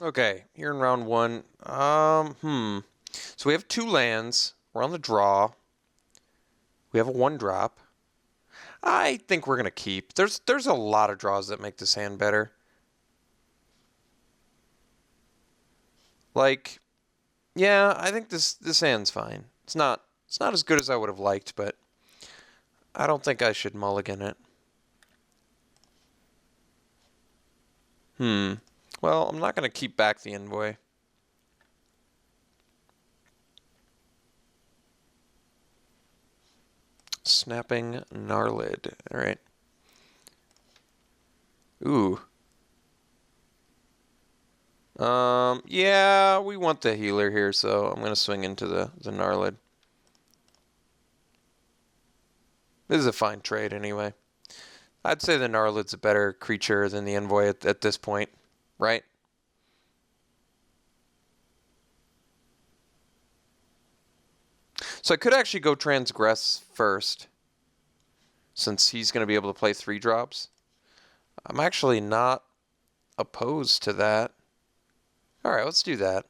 Okay, here in round one. So we have 2 lands. We're on the draw. We have a 1-drop. I think we're gonna keep. There's a lot of draws that make this hand better. Like, yeah, I think this hand's fine. It's not as good as I would have liked, but I don't think I should mulligan it. Well, I'm not gonna keep back the envoy. Snapping Gnarlid. All right. Ooh. Yeah, we want the healer here, so I'm gonna swing into the Gnarlid. This is a fine trade anyway. I'd say the Gnarlid's a better creature than the envoy at this point, right? So I could actually go Transgress first, since he's going to be able to play 3-drops. I'm actually not opposed to that. Alright, let's do that.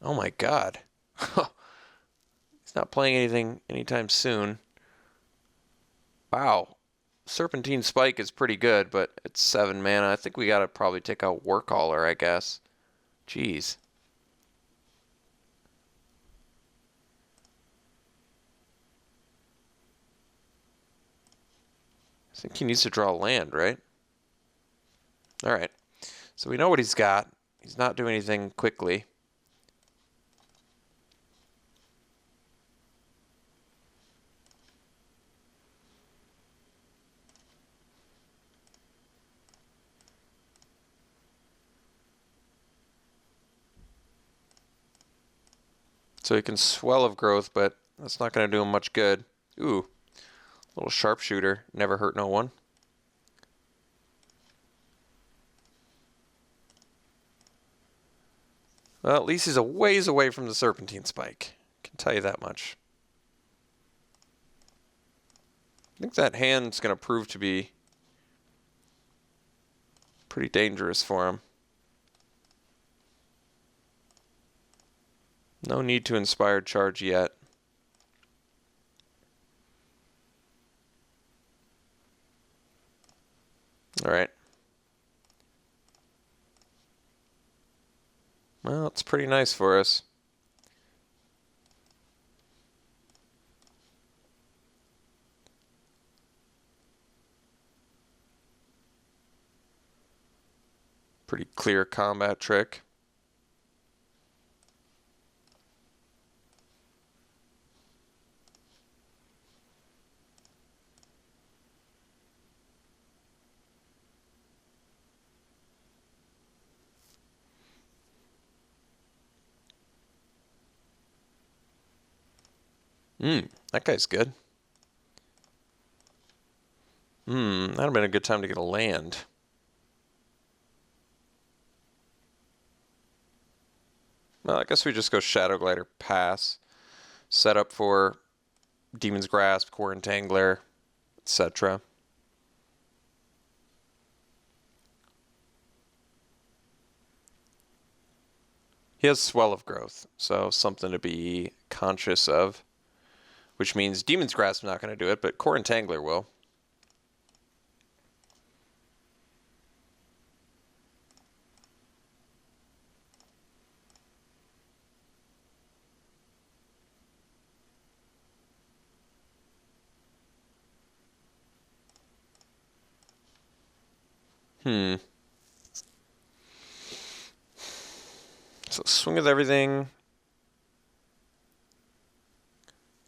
Oh my god. He's not playing anything anytime soon. Wow. Serpentine Spike is pretty good, but it's 7 mana. I think we gotta probably take out Workcaller, I guess. Jeez. I think he needs to draw land, right? Alright. So we know what he's got. He's not doing anything quickly. So he can Swell of Growth, but that's not going to do him much good. Ooh. Little Sharpshooter. Never hurt no one. Well, at least he's a ways away from the Serpentine Spike. Can tell you that much. I think that hand's going to prove to be pretty dangerous for him. No need to Inspired Charge yet. Alright. Well, it's pretty nice for us. Pretty clear combat trick. That guy's good. That'd have been a good time to get a land. Well, I guess we just go Shadow Glider, pass. Set up for Demon's Grasp, Core Entangler, etc. He has Swell of Growth, so something to be conscious of. Which means Demon's Grasp is not going to do it, but Core Entangler will. So swing with everything.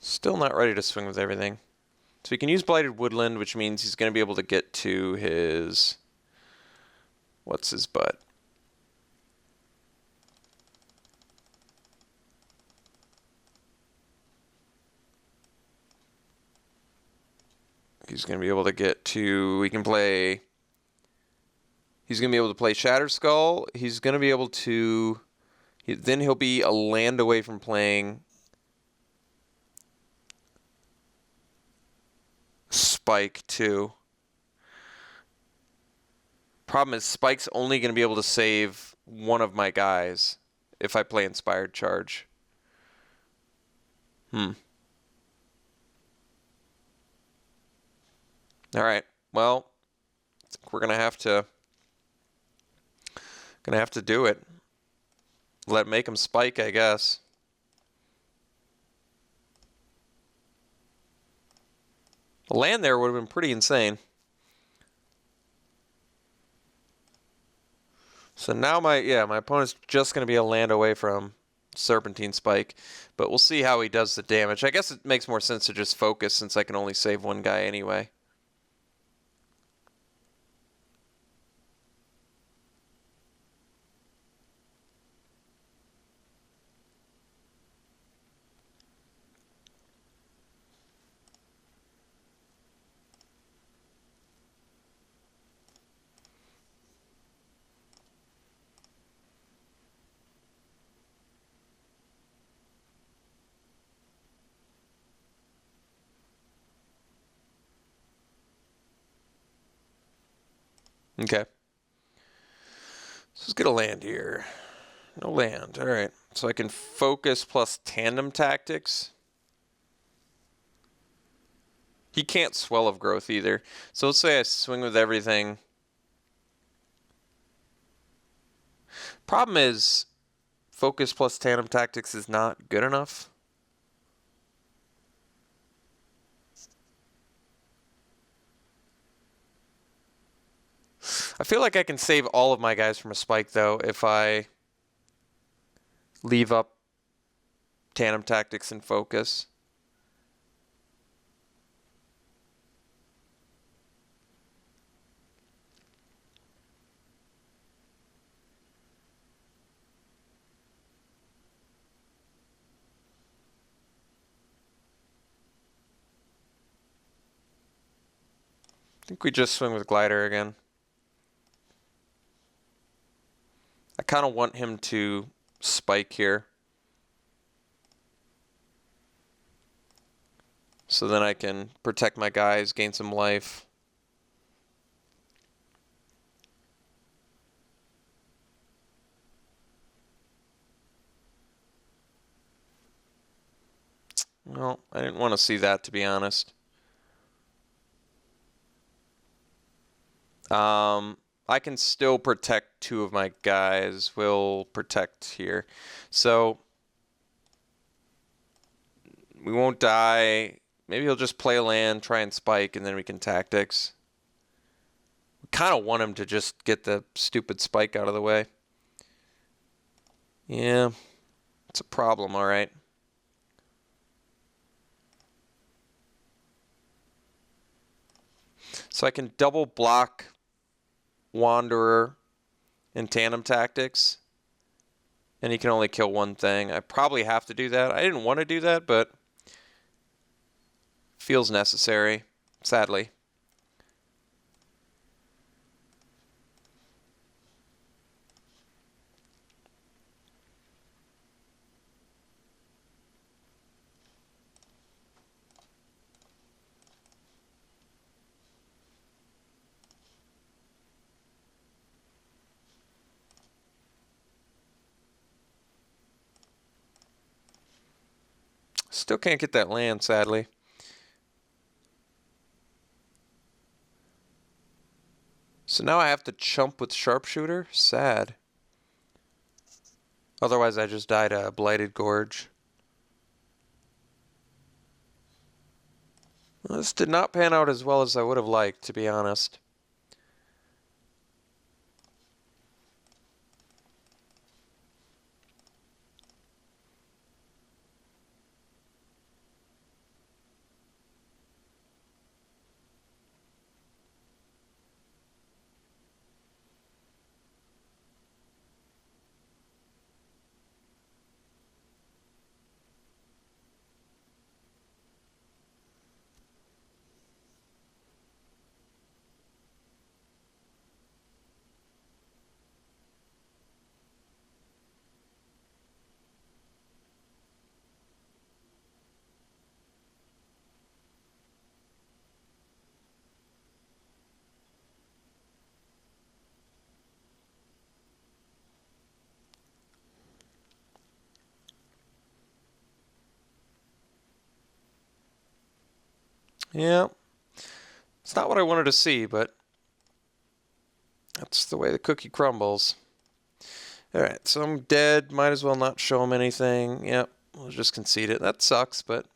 Still not ready to swing with everything. So he can use Blighted Woodland, which means he's going to be able to get to his... What's his butt? He's going to be able to get to... He can play... He's going to be able to play Shatter Skull. He's going to be able to... Then he'll be a land away from playing Spike too. Problem is, Spike's only going to be able to save one of my guys if I play Inspired Charge. All right. Well, I think we're gonna have to do it. Make him spike, I guess. The land there would have been pretty insane. So now my opponent's just going to be a land away from Serpentine Spike, but we'll see how he does the damage. I guess it makes more sense to just focus since I can only save one guy anyway. Okay. So let's get a land here. No land. All right. So I can focus plus tandem tactics. He can't Swell of Growth either. So let's say I swing with everything. Problem is, focus plus tandem tactics is not good enough. I feel like I can save all of my guys from a spike, though, if I leave up tandem tactics and focus. I think we just swing with Glider again. I kind of want him to spike here. So then I can protect my guys, gain some life. Well, I didn't want to see that, to be honest. I can still protect two of my guys. We'll protect here. So we won't die. Maybe he'll just play a land, try and spike, and then we can tactics. We kind of want him to just get the stupid spike out of the way. Yeah, it's a problem, all right. So I can double block Wanderer and Tandem Tactics, and he can only kill one thing. I probably have to do that. I didn't want to do that, but feels necessary, sadly. Still can't get that land, sadly. So now I have to chump with Sharpshooter? Sad. Otherwise, I just died a Blighted Gorge. This did not pan out as well as I would have liked, to be honest. Yeah, it's not what I wanted to see, but that's the way the cookie crumbles. Alright, so I'm dead. Might as well not show him anything. Yep, we'll just concede it. That sucks, but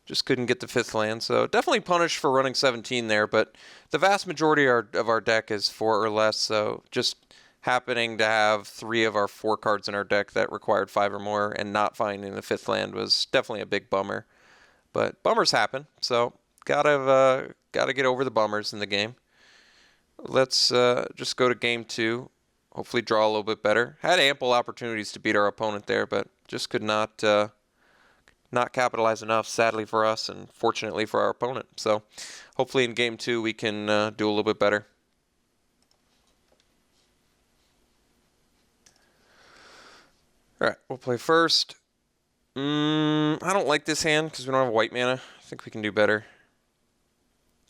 just couldn't get the 5th land. So definitely punished for running 17 there, but the vast majority of our deck is 4 or less, so just happening to have 3 of our 4 cards in our deck that required 5 or more and not finding the 5th land was definitely a big bummer. But bummers happen, so gotta get over the bummers in the game. Let's just go to game 2. Hopefully draw a little bit better. Had ample opportunities to beat our opponent there, but just could not capitalize enough, sadly for us and fortunately for our opponent. So hopefully in game 2 we can do a little bit better. All right, we'll play first. I don't like this hand because we don't have white mana. I think we can do better.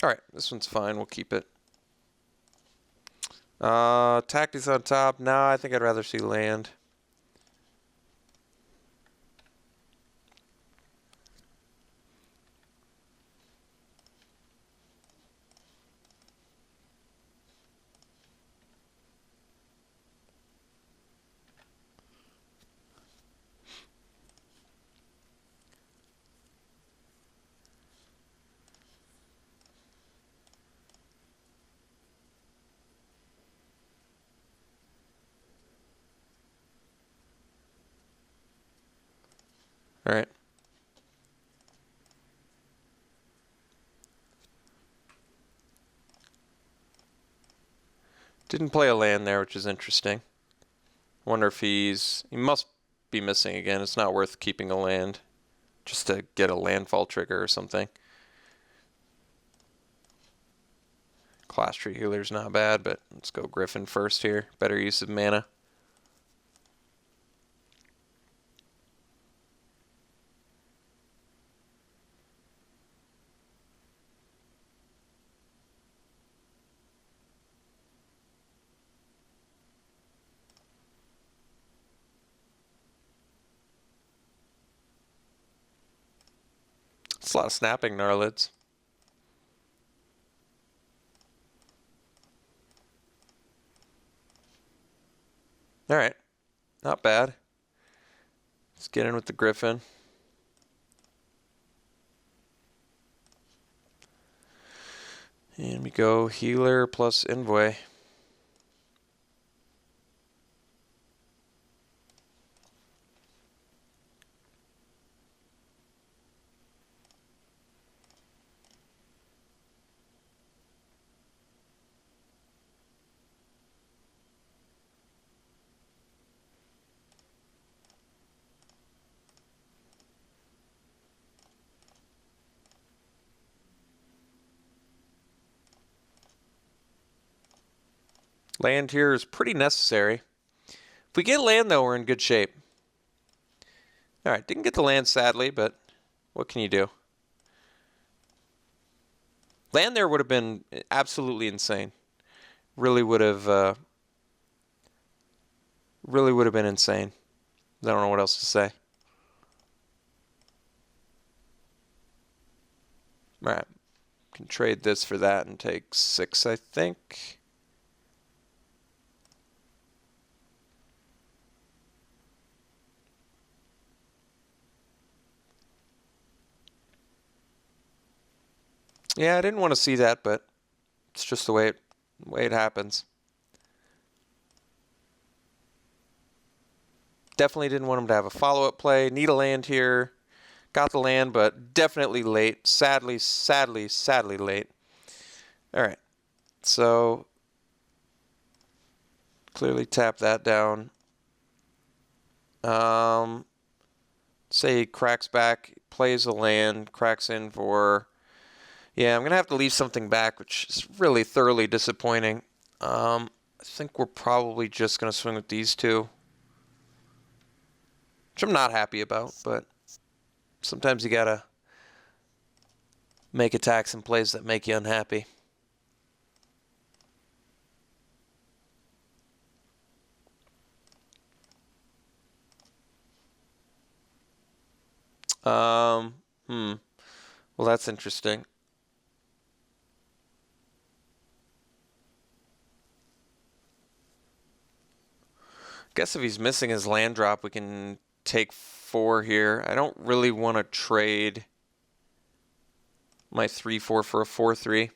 All right, this one's fine. We'll keep it. Tactics on top. Nah, I think I'd rather see land. All right. Didn't play a land there, which is interesting. Wonder if he must be missing again. It's not worth keeping a land just to get a landfall trigger or something. Class Tree Healer's not bad, but let's go Griffin first here. Better use of mana. It's a lot of snapping Gnarlids. Alright. Not bad. Let's get in with the Griffin. And we go Healer plus Envoy. Land here is pretty necessary. If we get land, though, we're in good shape. Alright, didn't get the land, sadly, but what can you do? Land there would have been absolutely insane. Really would have been insane. I don't know what else to say. Alright, can trade this for that and take 6, I think. Yeah, I didn't want to see that, but it's just the way it happens. Definitely didn't want him to have a follow-up play. Need a land here. Got the land, but definitely late. Sadly late. All right. So clearly tap that down. Say he cracks back, plays a land, cracks in for... Yeah, I'm going to have to leave something back, which is really thoroughly disappointing. I think we're probably just going to swing with these two, which I'm not happy about, but sometimes you got to make attacks in plays that make you unhappy. Well, that's interesting. Guess if he's missing his land drop, we can take 4 here. I don't really want to trade my 3/4 for a 4/3.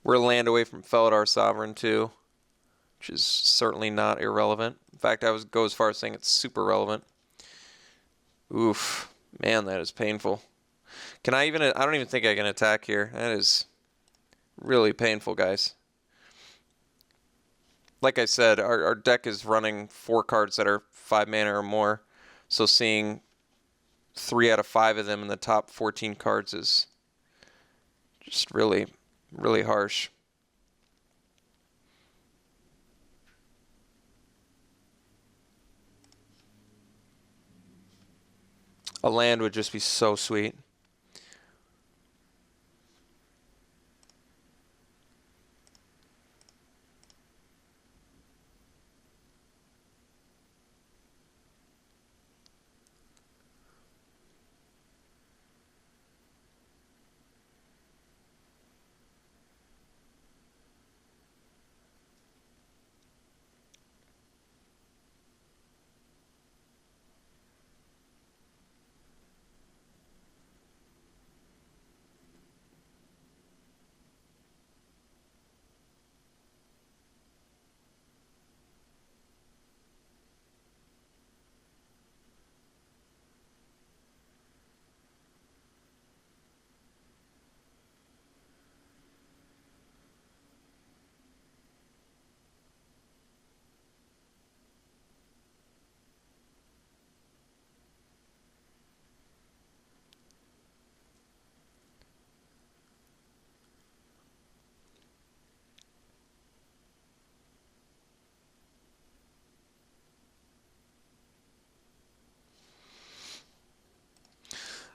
We're a land away from Felidar Sovereign too, which is certainly not irrelevant. In fact, I would go as far as saying it's super relevant. Oof, man, that is painful. Can I even? I don't even think I can attack here. That is really painful, guys. Like I said, our deck is running 4 cards that are 5 mana or more. So seeing 3 out of 5 of them in the top 14 cards is just really, really harsh. A land would just be so sweet.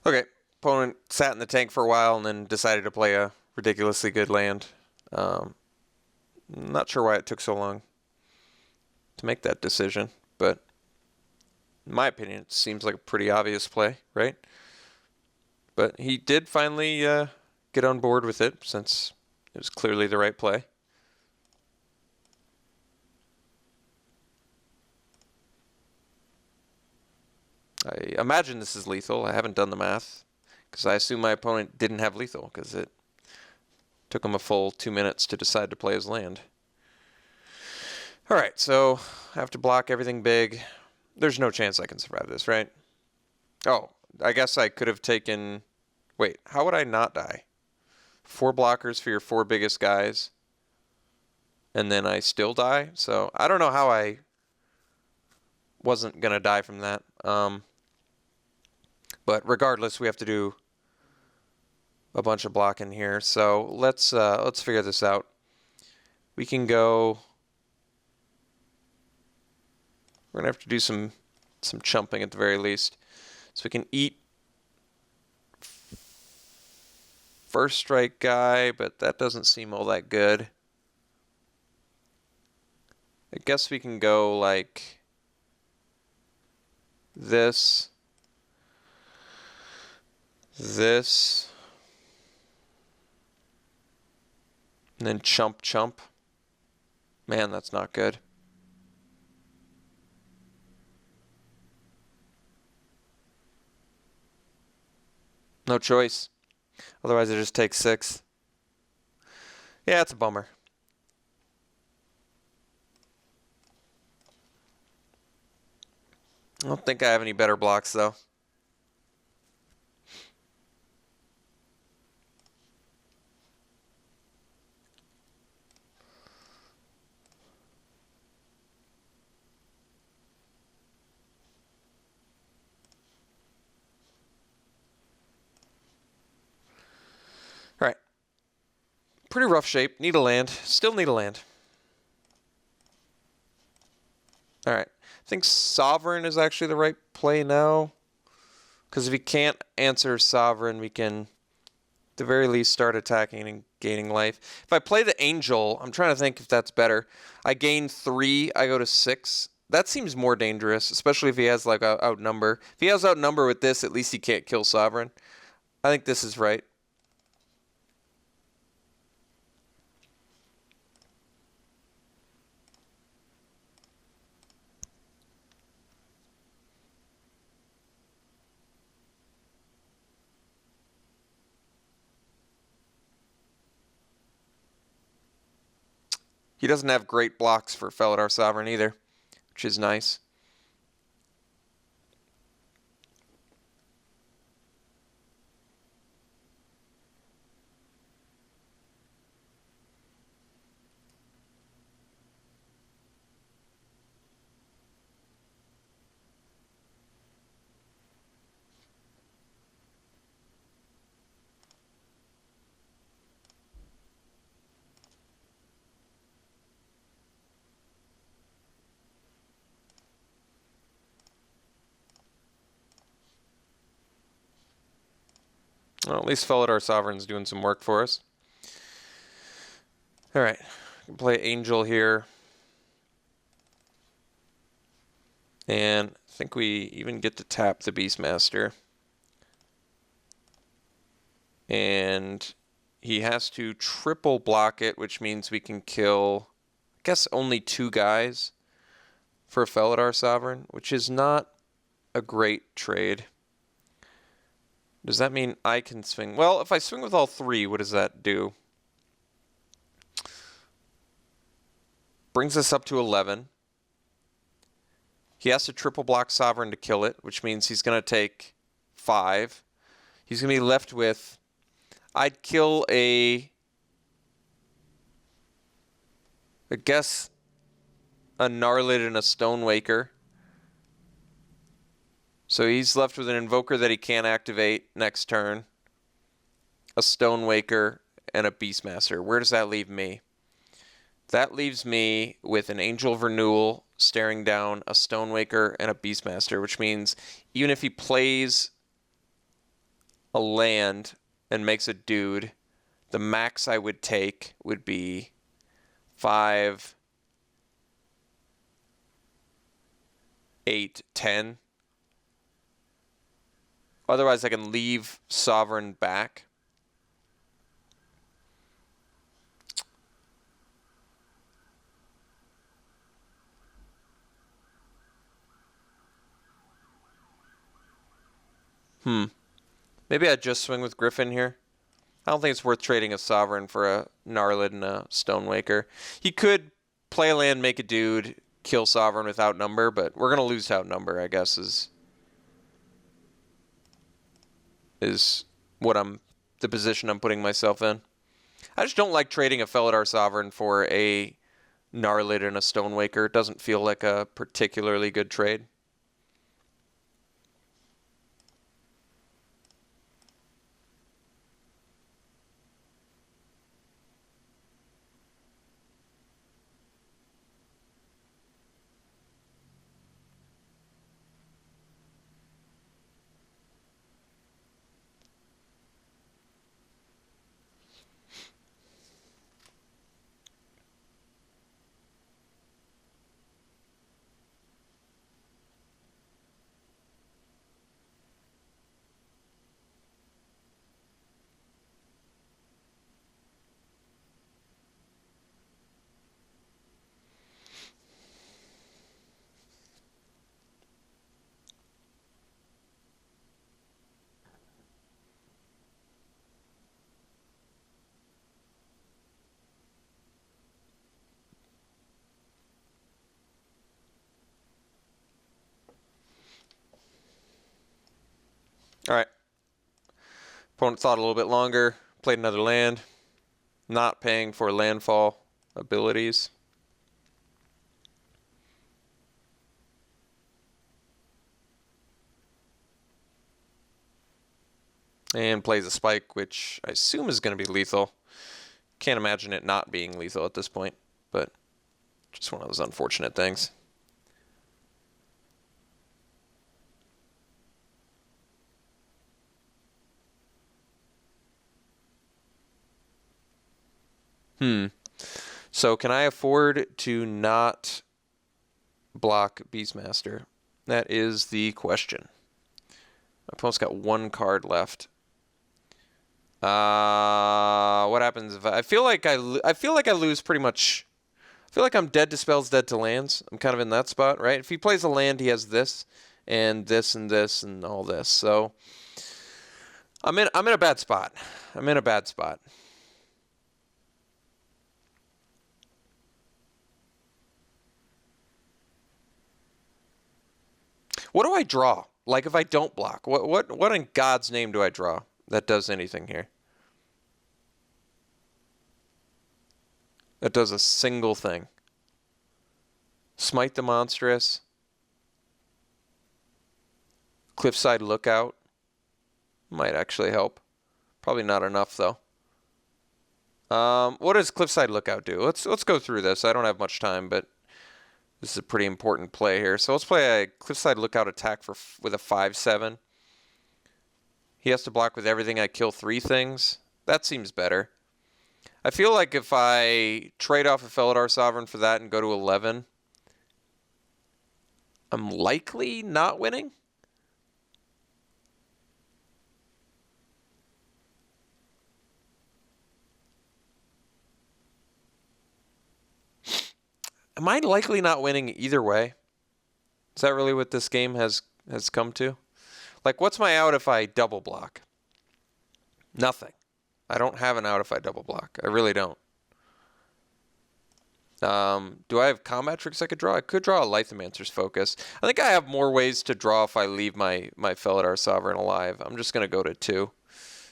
Okay, opponent sat in the tank for a while and then decided to play a ridiculously good land. Not sure why it took so long to make that decision, but in my opinion, it seems like a pretty obvious play, right? But he did finally get on board with it since it was clearly the right play. I imagine this is lethal. I haven't done the math because I assume my opponent didn't have lethal because it took him a full 2 minutes to decide to play his land. All right, so I have to block everything big. There's no chance I can survive this, right? Oh, I guess I could have taken... Wait, how would I not die? 4 blockers for your 4 biggest guys, and then I still die? So I don't know how I wasn't going to die from that. But regardless, we have to do a bunch of blocking here. So let's figure this out. We can go... We're going to have to do some chumping at the very least. So we can eat first strike guy, but that doesn't seem all that good. I guess we can go like this, and then chump. Man, that's not good. No choice. Otherwise, it just takes 6. Yeah, it's a bummer. I don't think I have any better blocks, though. All right. Pretty rough shape. Need a land. Still need a land. All right. I think Sovereign is actually the right play now. Because if he can't answer Sovereign, we can, at the very least, start attacking and gaining life. If I play the Angel, I'm trying to think if that's better. I gain 3, I go to 6. That seems more dangerous, especially if he has like Outnumber. If he has Outnumber with this, at least he can't kill Sovereign. I think this is right. He doesn't have great blocks for Felidar Sovereign either, which is nice. Well, at least Felidar Sovereign's doing some work for us. All right, I can play Angel here. And I think we even get to tap the Beastmaster. And he has to triple block it, which means we can kill, I guess, only 2 guys for Felidar Sovereign, which is not a great trade. Does that mean I can swing? Well, if I swing with all 3, what does that do? Brings us up to 11. He has to triple block Sovereign to kill it, which means he's going to take 5. He's going to be left with... I'd kill I guess, a Gnarlid and a Stonewaker. So he's left with an Invoker that he can't activate next turn, a Stonewaker, and a Beastmaster. Where does that leave me? That leaves me with an Angel of Renewal staring down a Stonewaker and a Beastmaster, which means even if he plays a land and makes a dude, the max I would take would be 5, 8, 10. Otherwise, I can leave Sovereign back. Maybe I'd just swing with Griffin here. I don't think it's worth trading a Sovereign for a Gnarlid and a Stonewaker. He could play a land, make a dude, kill Sovereign with Outnumber, but we're going to lose to Outnumber, I guess, is what the position I'm putting myself in. I just don't like trading a Felidar Sovereign for a Gnarlid and a Stonewaker. It doesn't feel like a particularly good trade. All right. Opponent thought a little bit longer, played another land, not paying for landfall abilities. And plays a Spike, which I assume is going to be lethal. Can't imagine it not being lethal at this point, but just one of those unfortunate things. So can I afford to not block Beastmaster? That is the question. My opponent's got 1 card left. What happens if I feel like I feel like I lose pretty much. I feel like I'm dead to spells, dead to lands. I'm kind of in that spot, right? If he plays a land, he has this and this and this and all this. So I'm in a bad spot. I'm in a bad spot. What do I draw? Like if I don't block, what in God's name do I draw that does anything here? That does a single thing. Smite the Monstrous. Cliffside Lookout. Might actually help. Probably not enough though. What does Cliffside Lookout do? Let's go through this. I don't have much time, but this is a pretty important play here. So let's play a Cliffside Lookout attack with a 5/7. He has to block with everything. I kill 3 things. That seems better. I feel like if I trade off a Felidar Sovereign for that and go to 11, I'm likely not winning. Am I likely not winning either way? Is that really what this game has come to? Like, what's my out if I double block? Nothing. I don't have an out if I double block. I really don't. Do I have combat tricks I could draw? I could draw a Lithomancer's Focus. I think I have more ways to draw if I leave my Felidar Sovereign alive. I'm just going to go to 2.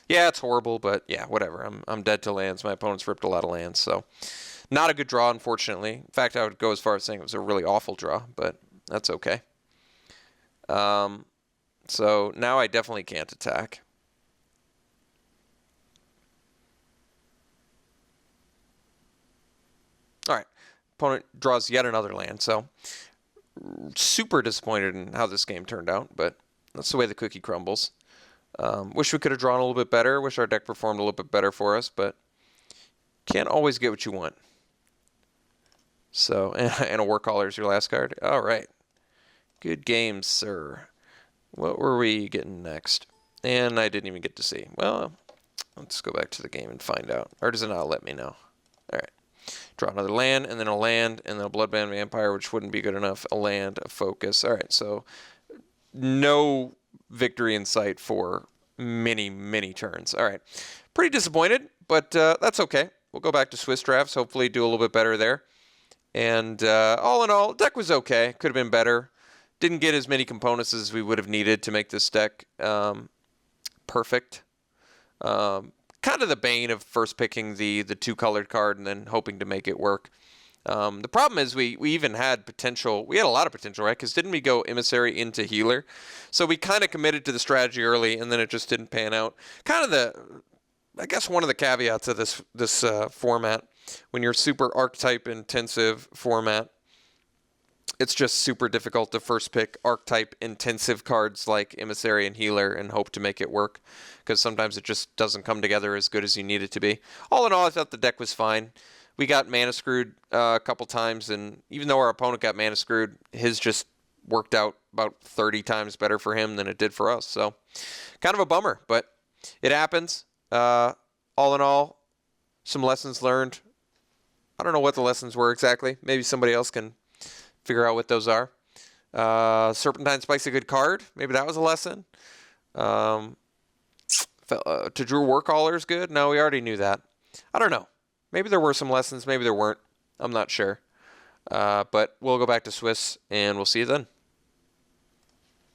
Yeah, it's horrible, but yeah, whatever. I'm dead to lands. My opponent's ripped a lot of lands, so not a good draw, unfortunately. In fact, I would go as far as saying it was a really awful draw, but that's okay. So now I definitely can't attack. All right. Opponent draws yet another land, so super disappointed in how this game turned out, but that's the way the cookie crumbles. Wish we could have drawn a little bit better. Wish our deck performed a little bit better for us, but can't always get what you want. So, and a War Caller is your last card. All right. Good game, sir. What were we getting next? And I didn't even get to see. Well, let's go back to the game and find out. Or does it not let me know? All right. Draw another land, and then a land, and then a Bloodbound Vampire, which wouldn't be good enough. A land, a focus. All right, so no victory in sight for many, many turns. All right. Pretty disappointed, but that's okay. We'll go back to Swiss drafts, hopefully do a little bit better there. And all in all, deck was okay. Could have been better. Didn't get as many components as we would have needed to make this deck perfect. Kind of the bane of first picking the 2-colored card and then hoping to make it work. The problem is we even had potential. We had a lot of potential, right? Because didn't we go Emissary into Healer? So we kind of committed to the strategy early, and then it just didn't pan out. Kind of I guess one of the caveats of this format, when you're super archetype intensive format, it's just super difficult to first pick archetype intensive cards like Emissary and Healer and hope to make it work, because sometimes it just doesn't come together as good as you need it to be. All in all, I thought the deck was fine. We got mana screwed a couple times, and even though our opponent got mana screwed, his just worked out about 30 times better for him than it did for us. So kind of a bummer, but it happens. All in all, some lessons learned. I don't know what the lessons were exactly. Maybe somebody else can figure out what those are. Serpentine Spike's a good card. Maybe that was a lesson. To Drew Warcaller is good. No, we already knew that. I don't know. Maybe there were some lessons. Maybe there weren't. I'm not sure. But we'll go back to Swiss, and we'll see you then.